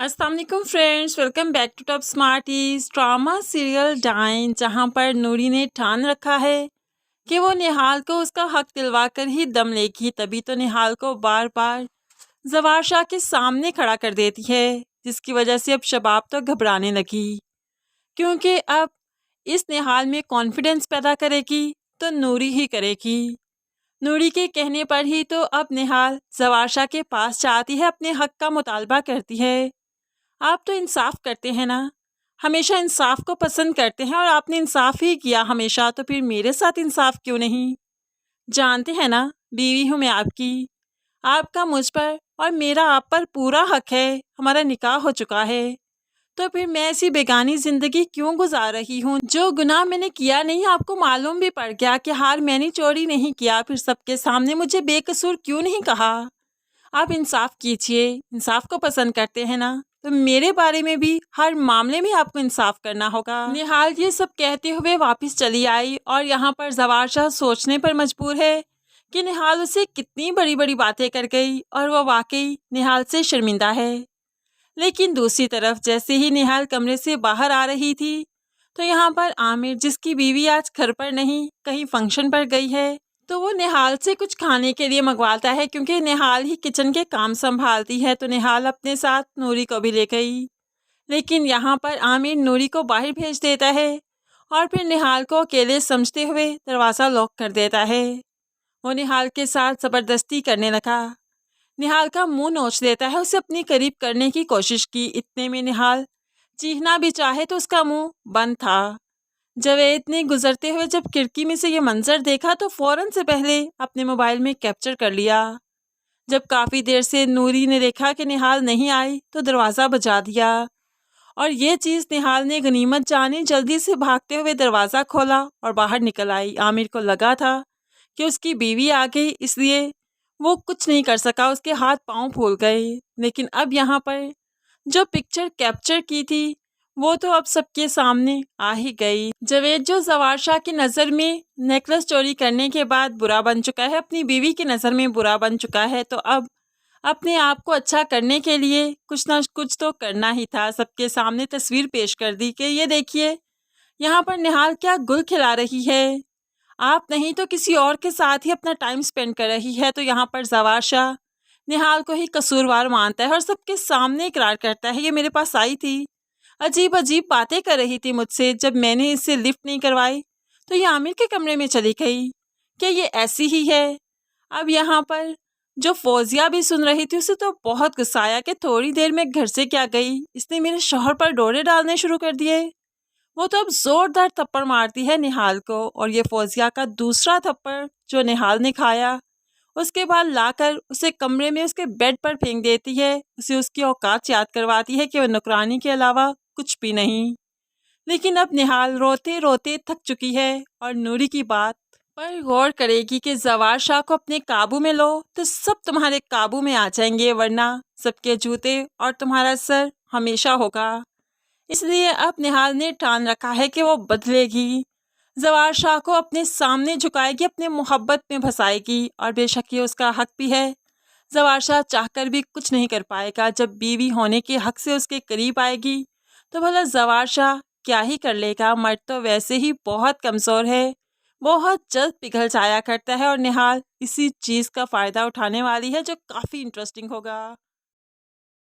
अस्सलाम वालेकुम friends, welcome back to Top Smarties. Drama serial Dayan, जहां पर नूरी ने ठान रखा है कि वो निहाल को उसका हक दिलवा कर ही दम लेगी, तभी तो निहाल को बार बार जवार शाह के सामने खड़ा कर देती है, जिसकी वजह से अब शबाब तो घबराने लगी, क्योंकि अब इस निहाल में कॉन्फिडेंस पैदा करेगी तो नूरी ही करेगी। नूरी के कहने पर ही तो अब निहाल जवार शाह के पास जाती है, अपने हक का मुतालबा करती है। आप तो इंसाफ करते हैं ना, हमेशा इंसाफ को पसंद करते हैं और आपने इंसाफ ही किया हमेशा, तो फिर मेरे साथ इंसाफ क्यों नहीं? जानते हैं ना, बीवी हूँ मैं आपकी, आपका मुझ पर और मेरा आप पर पूरा हक है, हमारा निकाह हो चुका है, तो फिर मैं ऐसी बेगानी ज़िंदगी क्यों गुजार रही हूँ? जो गुनाह मैंने किया नहीं, आपको मालूम भी पड़ गया कि हार मैंने चोरी नहीं किया, फिर सबके सामने मुझे बेकसूर क्यों नहीं कहा? आप इंसाफ कीजिए, इंसाफ को पसंद करते हैं ना, तो मेरे बारे में भी हर मामले में आपको इंसाफ करना होगा। निहाल ये सब कहते हुए वापस चली आई और यहाँ पर जवार शाह सोचने पर मजबूर है कि निहाल उसे कितनी बड़ी बड़ी बातें कर गई और वह वाकई निहाल से शर्मिंदा है। लेकिन दूसरी तरफ जैसे ही निहाल कमरे से बाहर आ रही थी, तो यहाँ पर आमिर, जिसकी बीवी आज घर पर नहीं कहीं फंक्शन पर गई है, तो वो निहाल से कुछ खाने के लिए मंगवाता है, क्योंकि निहाल ही किचन के काम संभालती है, तो निहाल अपने साथ नूरी को भी ले गई। लेकिन यहाँ पर आमिर नूरी को बाहर भेज देता है और फिर निहाल को अकेले समझते हुए दरवाज़ा लॉक कर देता है। वो निहाल के साथ ज़बरदस्ती करने लगा, निहाल का मुंह नोच देता है, उसे अपने करीब करने की कोशिश की। इतने में निहाल चीखना भी चाहे तो उसका मुंह बंद था। जवेद ने गुजरते हुए जब खिड़की में से ये मंजर देखा तो फौरन से पहले अपने मोबाइल में कैप्चर कर लिया। जब काफ़ी देर से नूरी ने देखा कि निहाल नहीं आई तो दरवाज़ा बजा दिया, और ये चीज़ निहाल ने गनीमत जाने जल्दी से भागते हुए दरवाज़ा खोला और बाहर निकल आई। आमिर को लगा था कि उसकी बीवी आ गई, इसलिए वो कुछ नहीं कर सका, उसके हाथ पांव फूल गए। लेकिन अब यहाँ पर जो पिक्चर कैप्चर की थी वो तो अब सबके सामने आ ही गई। जवेद, जो जवार शाह की नज़र में नेकलेस चोरी करने के बाद बुरा बन चुका है, अपनी बीवी की नज़र में बुरा बन चुका है, तो अब अपने आप को अच्छा करने के लिए कुछ ना कुछ तो करना ही था। सबके सामने तस्वीर पेश कर दी कि ये देखिए, यहाँ पर निहाल क्या गुल खिला रही है, आप नहीं तो किसी और के साथ ही अपना टाइम स्पेंड कर रही है। तो यहाँ पर जवार शाह निहाल को ही कसूरवार मानता है और सबके सामने इकरार करता है, ये मेरे पास आई थी, अजीब अजीब बातें कर रही थी मुझसे, जब मैंने इससे लिफ्ट नहीं करवाई तो ये आमिर के कमरे में चली गई, क्या ये ऐसी ही है? अब यहाँ पर जो फौजिया भी सुन रही थी, उसे तो बहुत गुस्सा आया कि थोड़ी देर में घर से क्या गई, इसने मेरे शौहर पर डोरे डालने शुरू कर दिए। वो तो अब जोरदार थप्पड़ मारती है निहाल को, और ये फौजिया का दूसरा थप्पड़ जो निहाल ने खाया, उसके बाद लाकर उसे कमरे में उसके बेड पर फेंक देती है। उसे उसकी औकात याद करवाती है कि वह नौकरानी के अलावा कुछ भी नहीं। लेकिन अब निहाल रोते रोते थक चुकी है और नूरी की बात पर गौर करेगी कि जवार शाह को अपने काबू में लो तो सब तुम्हारे काबू में आ जाएंगे, वरना सबके जूते और तुम्हारा सर हमेशा होगा। इसलिए अब निहाल ने ठान रखा है कि वो बदलेगी, जवार शाह को अपने सामने झुकाएगी, अपने मोहब्बत में फंसाएगी, और बेशक ये उसका हक भी है। जवार शाह चाहकर भी कुछ नहीं कर पाएगा। जब बीवी होने के हक से उसके करीब आएगी तो भला जवार शाह क्या ही कर लेगा, मर्द तो वैसे ही बहुत कमज़ोर है, बहुत जल्द पिघल जाया करता है, और निहाल इसी चीज़ का फ़ायदा उठाने वाली है, जो काफ़ी इंटरेस्टिंग होगा।